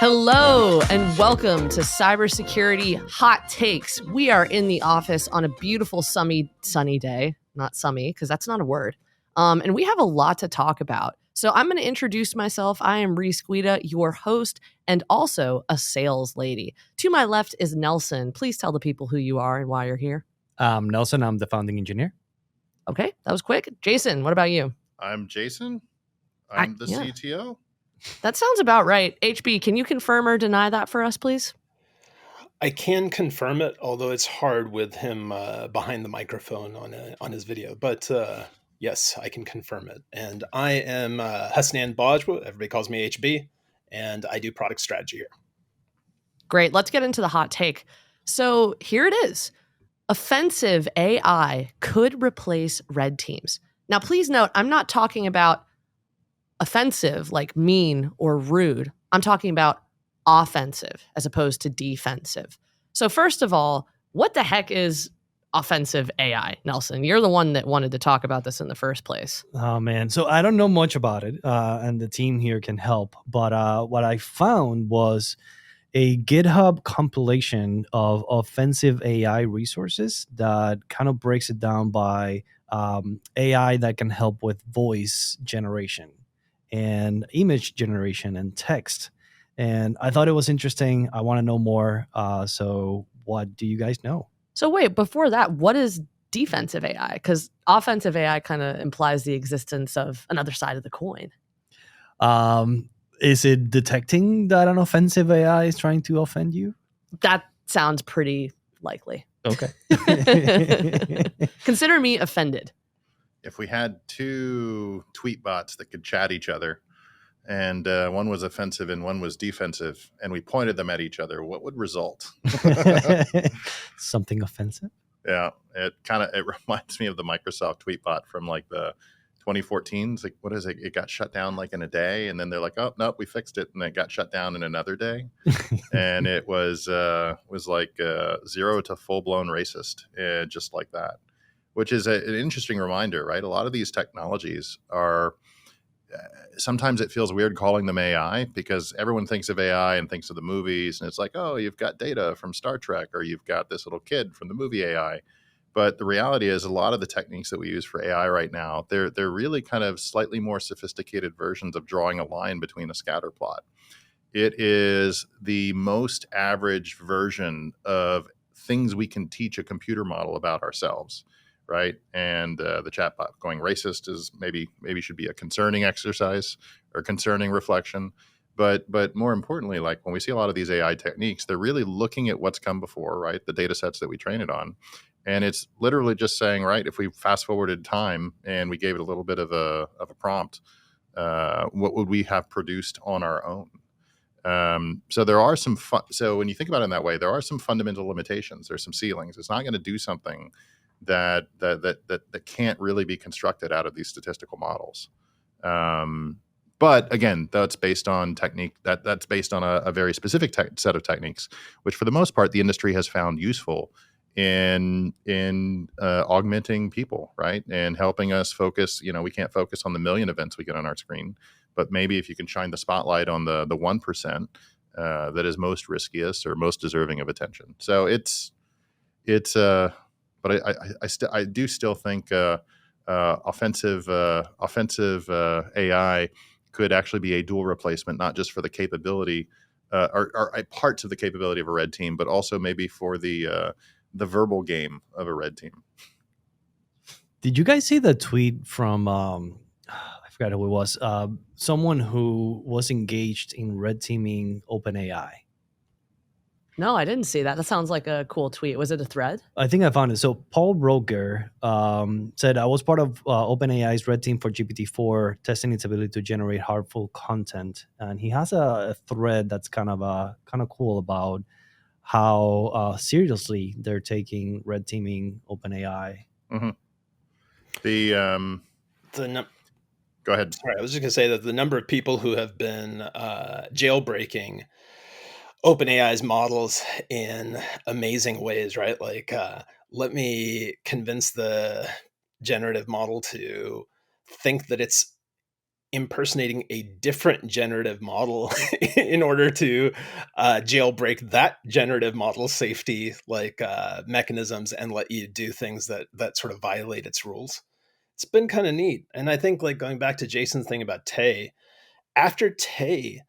Hello and welcome to Cybersecurity Hot Takes. We are in the office on a beautiful sunny day, not summy because that's not a word. And we have a lot to talk about. So I'm going to introduce myself. I am Reece Guida, your host and also a sales lady. To my left is Nelson. Please tell the people who you are and why you're here. Nelson, I'm the founding engineer. Okay, that was quick. Jasson, what about you? I'm Jasson. I'm the yeah. CTO. That sounds about right. HB, can you confirm or deny that for us, please? I can confirm it, although it's hard with him behind the microphone on his video. But yes, I can confirm it. And I am Husnain Bajwa. Everybody calls me HB, and I do product strategy here. Great. Let's get into the hot take. So here it is. Offensive AI could replace red teams. Now, please note, I'm not talking about offensive like mean or rude. I'm talking about offensive as opposed to defensive. So first of all, what the heck is offensive AI, Nelson? You're the one that wanted to talk about this in the first place. Oh, man. So I don't know much about it, and the team here can help. But what I found was a GitHub compilation of offensive AI resources that kind of breaks it down by AI that can help with voice generation and image generation and text. And I thought it was interesting. I want to know more. So what do you guys know? So wait, before that, what is defensive AI? Because offensive AI kind of implies the existence of another side of the coin. Is it detecting that an offensive AI is trying to offend you? That sounds pretty likely. Okay. Consider me offended. If we had two tweet bots that could chat each other, and one was offensive and one was defensive, and we pointed them at each other, what would result? Something offensive? Yeah, it reminds me of the Microsoft tweet bot from like the 2014. It's like, what is it? It got shut down like in a day, and then they're like, "Oh no, we fixed it," and it got shut down in another day. And it was like 0 to full blown racist, just like that. Which is an interesting reminder, right? A lot of these technologies are. Sometimes it feels weird calling them AI because everyone thinks of AI and thinks of the movies, and it's like, oh, you've got Data from Star Trek, or you've got this little kid from the movie AI. But the reality is, a lot of the techniques that we use for AI right now, they're really kind of slightly more sophisticated versions of drawing a line between a scatter plot. It is the most average version of things we can teach a computer model about ourselves, right? And the chatbot going racist is maybe should be a concerning exercise or concerning reflection. But more importantly, like when we see a lot of these AI techniques, they're really looking at what's come before, right? The data sets that we train it on. And it's literally just saying, right, if we fast forwarded time and we gave it a little bit of a prompt, what would we have produced on our own? So there are some so when you think about it in that way, there are some fundamental limitations. There's some ceilings. It's not going to do something that can't really be constructed out of these statistical models. But again, that's based on technique. That's based on a very specific set of techniques, which for the most part the industry has found useful in augmenting people, right, and helping us focus. We can't focus on the million events we get on our screen, but maybe if you can shine the spotlight on the 1% that is most riskiest or most deserving of attention. So but I do still think offensive AI could actually be a dual replacement, not just for the capability or parts of the capability of a red team, but also maybe for the verbal game of a red team. Did you guys see the tweet from I forgot who it was? Someone who was engaged in red teaming OpenAI. No, I didn't see that. That sounds like a cool tweet. Was it a thread? I think I found it. So Paul Roger said, I was part of OpenAI's red team for GPT-4, testing its ability to generate harmful content. And he has a thread that's kind of cool about how seriously they're taking red teaming OpenAI. Mm-hmm. Go ahead. Sorry, I was just going to say that the number of people who have been jailbreaking OpenAI's models in amazing ways, right? Like, let me convince the generative model to think that it's impersonating a different generative model in order to jailbreak that generative model's safety mechanisms and let you do things that sort of violate its rules. It's been kind of neat. And I think, like, going back to Jason's thing about Tay, after Tay,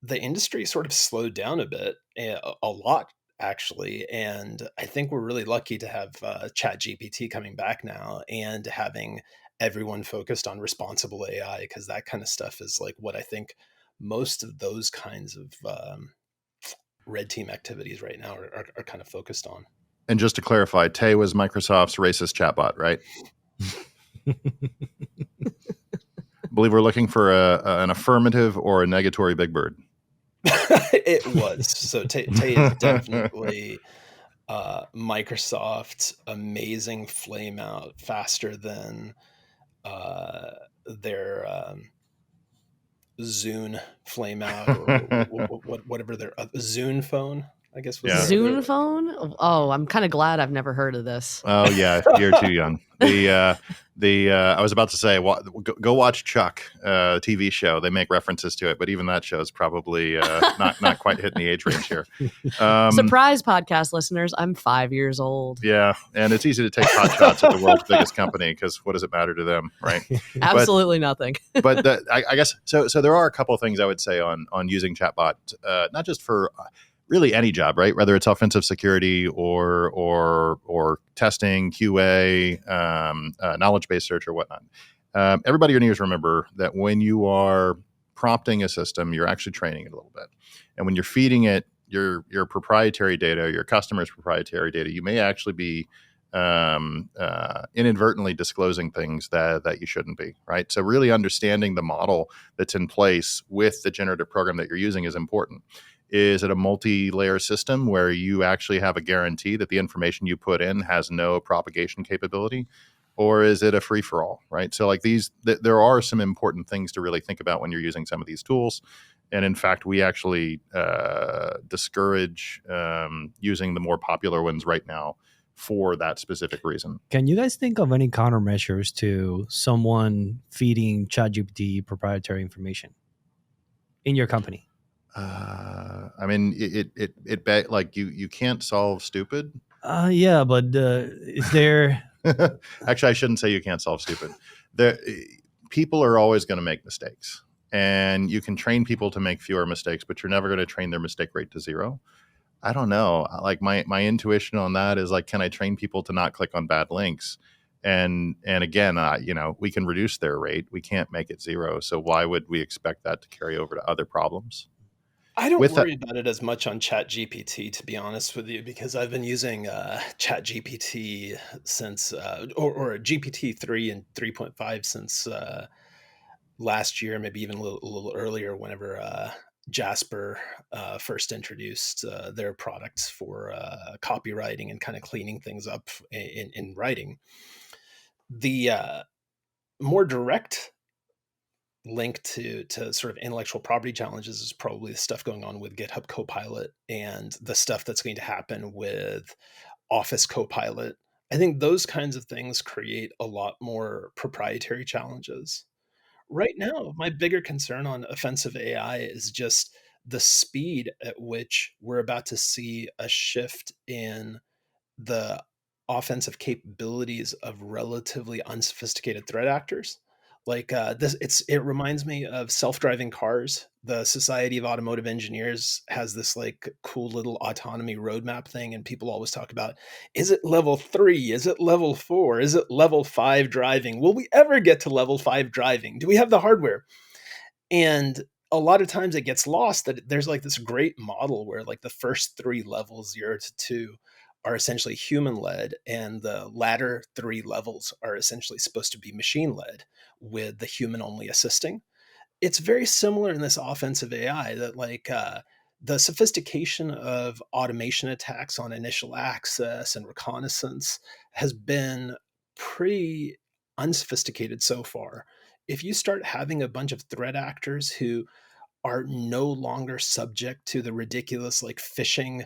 the industry sort of slowed down a bit, a lot actually. And I think we're really lucky to have ChatGPT coming back now and having everyone focused on responsible AI, because that kind of stuff is like what I think most of those kinds of red team activities right now are kind of focused on. And just to clarify, Tay was Microsoft's racist chatbot, right? I believe we're looking for an affirmative or a negatory Big Bird. It was. So Tay is definitely Microsoft's amazing flame out, faster than their Zune flame out, or whatever their Zune phone, I guess was Zune phone. Oh, I'm kind of glad I've never heard of this. Oh yeah, you're too young. I was about to say, go watch Chuck, TV show. They make references to it, but even that show is probably not quite hitting the age range here. Surprise, podcast listeners! I'm 5 years old. Yeah, and it's easy to take hot shots at the world's biggest company, because what does it matter to them, right? Absolutely nothing. But I guess so. So there are a couple of things I would say on using chatbot, not just for really any job, right? Whether it's offensive security or testing, QA, knowledge-based search or whatnot. Everybody needs to remember that when you are prompting a system, you're actually training it a little bit. And when you're feeding it your proprietary data, your customer's proprietary data, you may actually be inadvertently disclosing things that you shouldn't be, right? So really understanding the model that's in place with the generative program that you're using is important. Is it a multi-layer system where you actually have a guarantee that the information you put in has no propagation capability? Or is it a free-for-all, right? So like there are some important things to really think about when you're using some of these tools. And in fact, we actually discourage using the more popular ones right now for that specific reason. Can you guys think of any countermeasures to someone feeding ChatGPT proprietary information in your company? I mean, it like you can't solve stupid. Yeah, but is there? Actually, I shouldn't say you can't solve stupid. People are always going to make mistakes, and you can train people to make fewer mistakes, but you're never going to train their mistake rate to zero. I don't know. Like my intuition on that is like, can I train people to not click on bad links? And again, we can reduce their rate. We can't make it zero. So why would we expect that to carry over to other problems? I don't worry about it as much on ChatGPT, to be honest with you, because I've been using ChatGPT since, or GPT-3 and 3.5 since last year, maybe even a little earlier, whenever Jasper first introduced their products for copywriting and kind of cleaning things up in writing. The more direct link to sort of intellectual property challenges is probably the stuff going on with GitHub Copilot and the stuff that's going to happen with Office Copilot. I think those kinds of things create a lot more proprietary challenges. Right now, my bigger concern on offensive AI is just the speed at which we're about to see a shift in the offensive capabilities of relatively unsophisticated threat actors. Like it reminds me of self-driving cars. The Society of Automotive Engineers has this like cool little autonomy roadmap thing, and people always talk about, is it level 3? Is it level 4? Is it level 5 driving? Will we ever get to level 5 driving? Do we have the hardware? And a lot of times it gets lost that there's like this great model where like the first 3 levels, 0 to 2, are essentially human-led, and the latter 3 levels are essentially supposed to be machine-led, with the human only assisting. It's very similar in this offensive AI that like the sophistication of automation attacks on initial access and reconnaissance has been pretty unsophisticated so far. If you start having a bunch of threat actors who are no longer subject to the ridiculous like phishing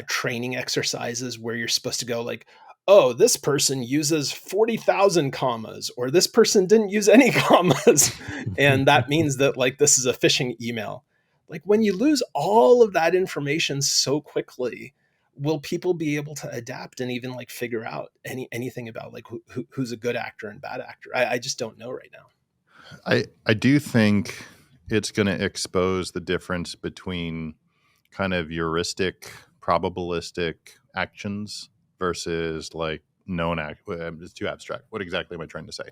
training exercises where you're supposed to go like, oh, this person uses 40,000 commas, or this person didn't use any commas. And that means that like this is a phishing email. Like when you lose all of that information so quickly, will people be able to adapt and even like figure out anything about like who's a good actor and bad actor? I just don't know right now. I do think it's going to expose the difference between kind of heuristic, probabilistic actions versus like known act. It's too abstract. What exactly am I trying to say?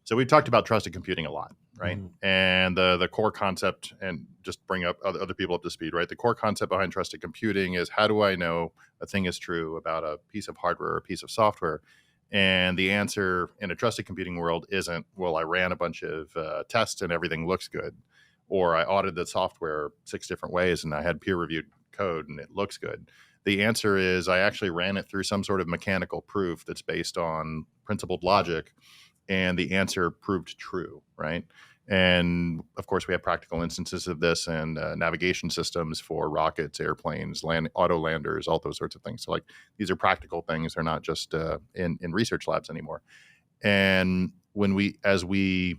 So we've talked about trusted computing a lot, right? And the core concept, and just bring up other people up to speed, right? The core concept behind trusted computing is, how do I know a thing is true about a piece of hardware or a piece of software? And the answer in a trusted computing world isn't, well, I ran a bunch of tests and everything looks good, or I audited the software 6 different ways and I had peer-reviewed code and it looks good. The answer is, I actually ran it through some sort of mechanical proof that's based on principled logic, and the answer proved true, right? And of course, we have practical instances of this and navigation systems for rockets, airplanes, auto landers, all those sorts of things. So like, these are practical things. They're not just in research labs anymore. And when as the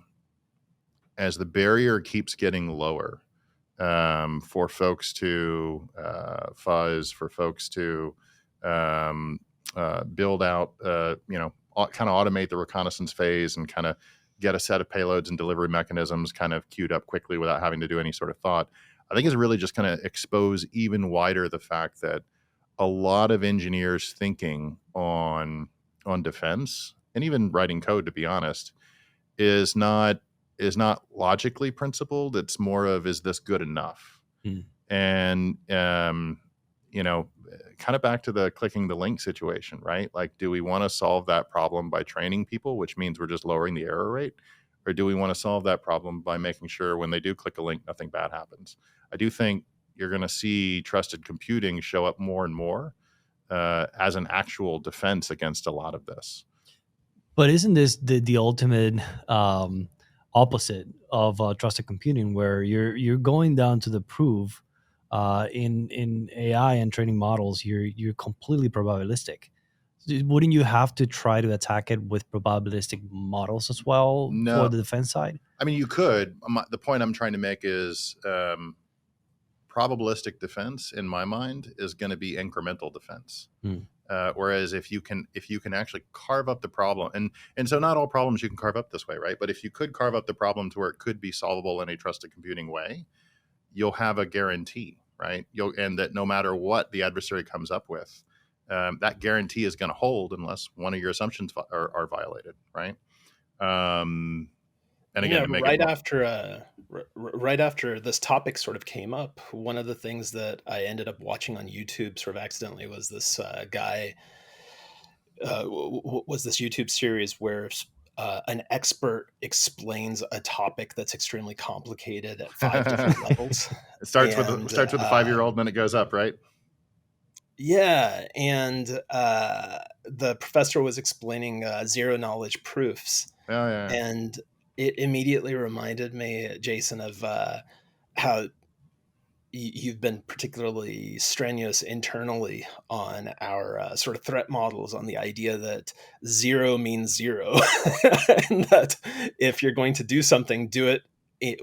barrier keeps getting lower for folks to fuzz, for folks to build out, kind of automate the reconnaissance phase and kind of get a set of payloads and delivery mechanisms kind of queued up quickly without having to do any sort of thought, I think is really just going to expose even wider the fact that a lot of engineers thinking on defense and even writing code, to be honest, is not logically principled. It's more of, is this good enough? And kind of back to the clicking the link situation, right? Like, do we want to solve that problem by training people, which means we're just lowering the error rate? Or do we want to solve that problem by making sure when they do click a link, nothing bad happens? I do think you're going to see trusted computing show up more and more as an actual defense against a lot of this. But isn't this the ultimate opposite of trusted computing, where you're going down to the proof? In AI and training models, you're completely probabilistic. Wouldn't you have to try to attack it with probabilistic models as well? No. For the defense side? I mean, you could. The point I'm trying to make is probabilistic defense, in my mind, is going to be incremental defense. Whereas if you can actually carve up the problem, and so not all problems you can carve up this way, right? But if you could carve up the problem to where it could be solvable in a trusted computing way, you'll have a guarantee, right? And that no matter what the adversary comes up with, that guarantee is going to hold unless one of your assumptions are violated, right? And again, right after this topic sort of came up, one of the things that I ended up watching on YouTube sort of accidentally was this guy. Was this YouTube series where an expert explains a topic that's extremely complicated at 5 different levels. It starts with a 5-year-old, and then it goes up, right? Yeah, and the professor was explaining zero knowledge proofs. Oh, yeah. And it immediately reminded me, Jasson, of how you've been particularly strenuous internally on our sort of threat models, on the idea that zero means zero, and that if you're going to do something, do it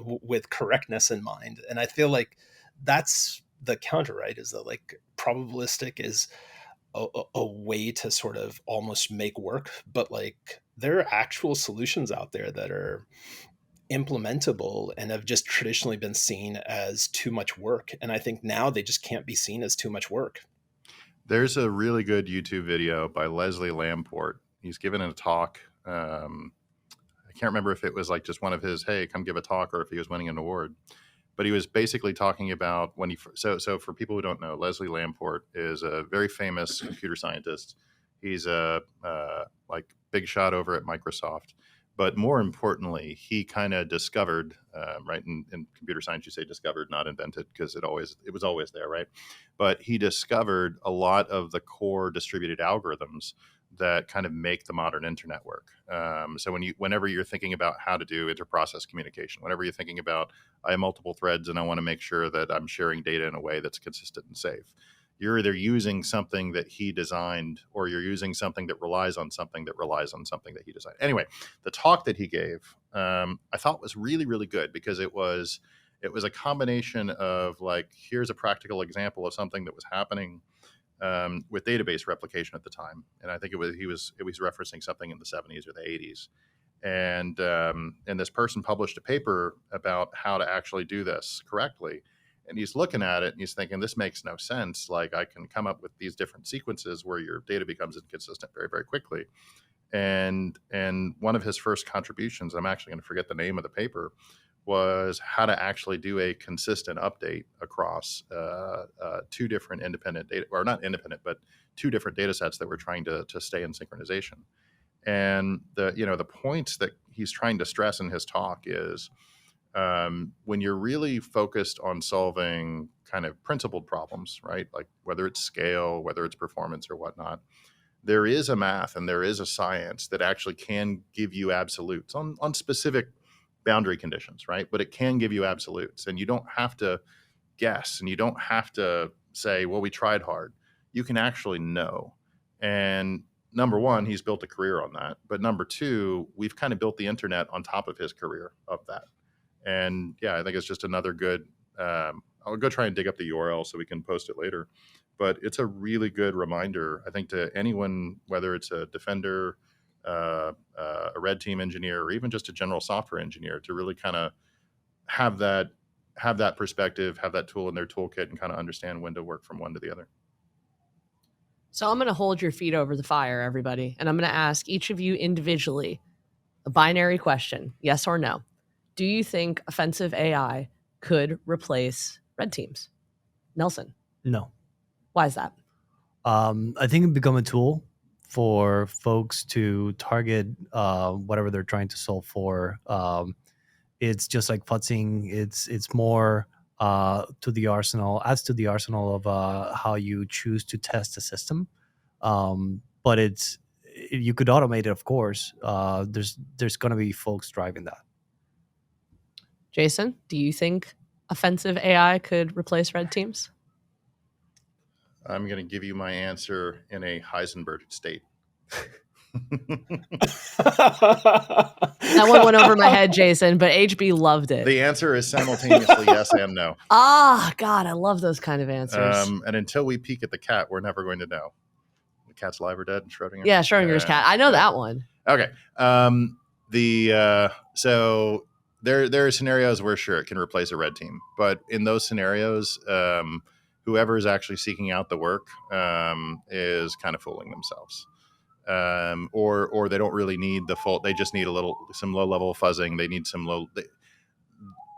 with correctness in mind. And I feel like that's the counter, right? Is that like probabilistic is a way to sort of almost make work, but like there are actual solutions out there that are implementable and have just traditionally been seen as too much work. And I think now they just can't be seen as too much work. There's a really good YouTube video by Leslie Lamport. He's given a talk. I can't remember if it was like just one of his, hey, come give a talk, or if he was winning an award. But he was basically talking about when so for people who don't know, Leslie Lamport is a very famous computer scientist. He's a like big shot over at Microsoft. But more importantly, he kind of discovered, right? In computer science, you say discovered, not invented, because it was always there, right? But he discovered a lot of the core distributed algorithms that kind of make the modern internet work. So whenever you're thinking about how to do interprocess communication, whenever you're thinking about, I have multiple threads and I want to make sure that I'm sharing data in a way that's consistent and safe, You're either using something that he designed, or you're using something that relies on something that relies on something that he designed. Anyway, the talk that he gave, I thought was really, really good, because it was a combination of like, here's a practical example of something that was happening with database replication at the time, and I think he was referencing something in the 70s or the 80s, and this person published a paper about how to actually do this correctly. And he's looking at it and he's thinking, this makes no sense. Like, I can come up with these different sequences where your data becomes inconsistent very, very quickly. And one of his first contributions, I'm actually going to forget the name of the paper, was how to actually do a consistent update across two different independent data, or not independent, but two different data sets that were trying to stay in synchronization. And the points that he's trying to stress in his talk is, when you're really focused on solving kind of principled problems, right? Like whether it's scale, whether it's performance or whatnot, there is a math and there is a science that actually can give you absolutes on specific boundary conditions, right? But it can give you absolutes, and you don't have to guess, and you don't have to say, well, we tried hard. You can actually know. And number one, he's built a career on that. But number two, we've kind of built the internet on top of his career of that. And yeah, I think it's just another good, I'll go try and dig up the URL so we can post it later. But it's a really good reminder, I think, to anyone, whether it's a defender, a red team engineer, or even just a general software engineer, to really kind of have that perspective, have that tool in their toolkit, and kind of understand when to work from one to the other. So I'm going to hold your feet over the fire, everybody. And I'm going to ask each of you individually a binary question, yes or no. Do you think offensive AI could replace red teams? Nelson? No. Why is that? I think it become a tool for folks to target whatever they're trying to solve for. It's just like futzing. It's more adds to the arsenal of how you choose to test the system. But you could automate it, of course. There's going to be folks driving that. Jasson, do you think offensive AI could replace red teams? I'm going to give you my answer in a Heisenberg state. That one went over my head, Jasson, but HB loved it. The answer is simultaneously yes and no. God, I love those kind of answers. And until we peek at the cat, we're never going to know. The cat's alive or dead? Schrodinger? Yeah, Schrodinger's cat. I know that one. Okay. So there are scenarios where, sure, it can replace a red team. But in those scenarios, whoever is actually seeking out the work is kind of fooling themselves. Or they don't really need the full. They just need some low level fuzzing. They need some low.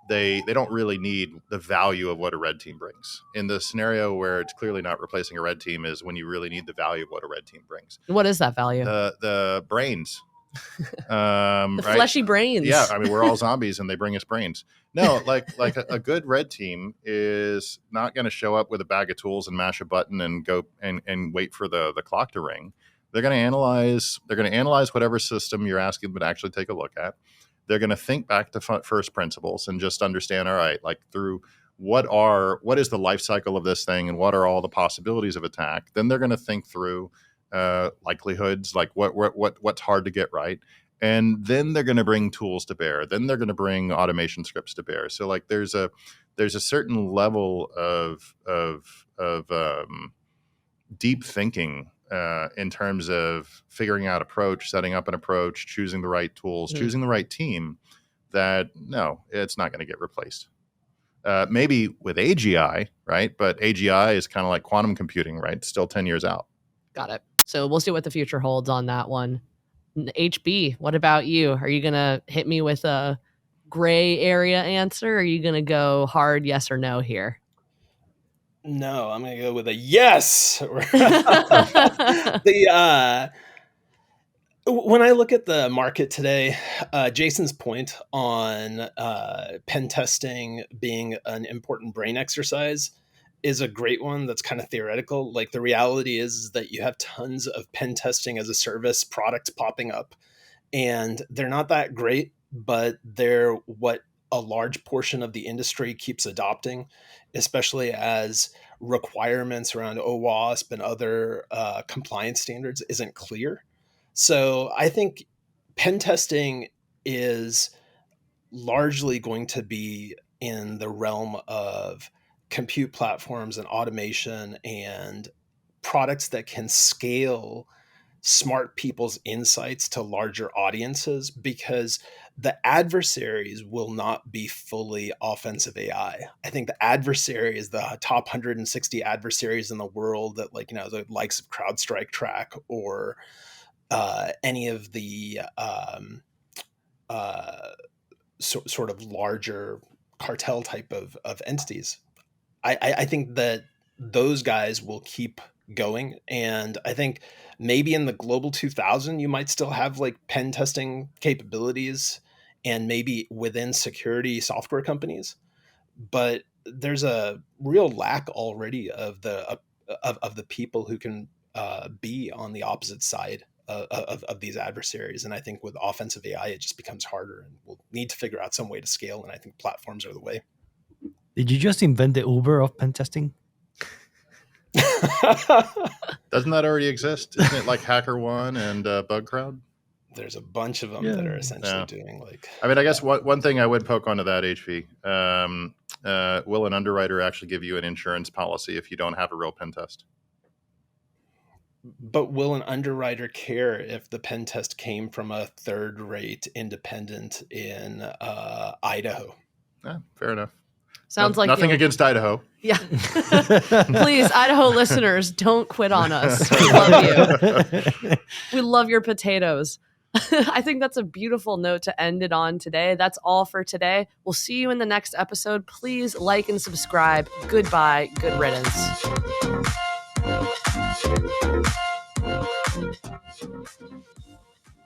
They don't really need the value of what a red team brings. In the scenario where it's clearly not replacing a red team is when you really need the value of what a red team brings. What is that value? The brains. The fleshy brains. Yeah, I mean, we're all zombies and they bring us brains. No, like a good red team is not going to show up with a bag of tools and mash a button and go and wait for the clock to ring. They're going to analyze whatever system you're asking them to actually take a look at. They're going to think back to first principles and just understand, all right, like through what is the life cycle of this thing and what are all the possibilities of attack. Then they're going to think through likelihoods, like what's hard to get right. And then they're going to bring tools to bear. Then they're going to bring automation scripts to bear. So like there's a certain level of deep thinking in terms of figuring out approach, setting up an approach, choosing the right tools, choosing the right team, that no, it's not going to get replaced. Maybe with AGI, right? But AGI is kind of like quantum computing, right? Still 10 years out. Got it. So we'll see what the future holds on that one. HB, what about you? Are you going to hit me with a gray area answer? Or are you going to go hard yes or no here? No, I'm going to go with a yes. When I look at the market today, Jasson's point on pen testing being an important brain exercise is a great one. That's kind of theoretical. Like the reality is that you have tons of pen testing as a service products popping up, and they're not that great, but they're what a large portion of the industry keeps adopting, especially as requirements around OWASP and other compliance standards isn't clear. So I think pen testing is largely going to be in the realm of compute platforms and automation and products that can scale smart people's insights to larger audiences, because the adversaries will not be fully offensive AI. I think the adversary is the top 160 adversaries in the world that, like, the likes of CrowdStrike track, or any of the sort of larger cartel type of entities. I think that those guys will keep going. And I think maybe in the global 2000, you might still have like pen testing capabilities, and maybe within security software companies. But there's a real lack already of the people who can be on the opposite side of these adversaries. And I think with offensive AI, it just becomes harder, and we'll need to figure out some way to scale. And I think platforms are the way. Did you just invent the Uber of pen testing? Doesn't that already exist? Isn't it like HackerOne and BugCrowd? There's a bunch of them that are essentially doing like. I mean, I guess one thing I would poke onto that, HV. Will an underwriter actually give you an insurance policy if you don't have a real pen test? But will an underwriter care if the pen test came from a third-rate independent in Idaho? Yeah, fair enough. Sounds like nothing against Idaho. Yeah. Please, Idaho listeners, don't quit on us. We love you. We love your potatoes. I think that's a beautiful note to end it on today. That's all for today. We'll see you in the next episode. Please like and subscribe. Goodbye. Good riddance.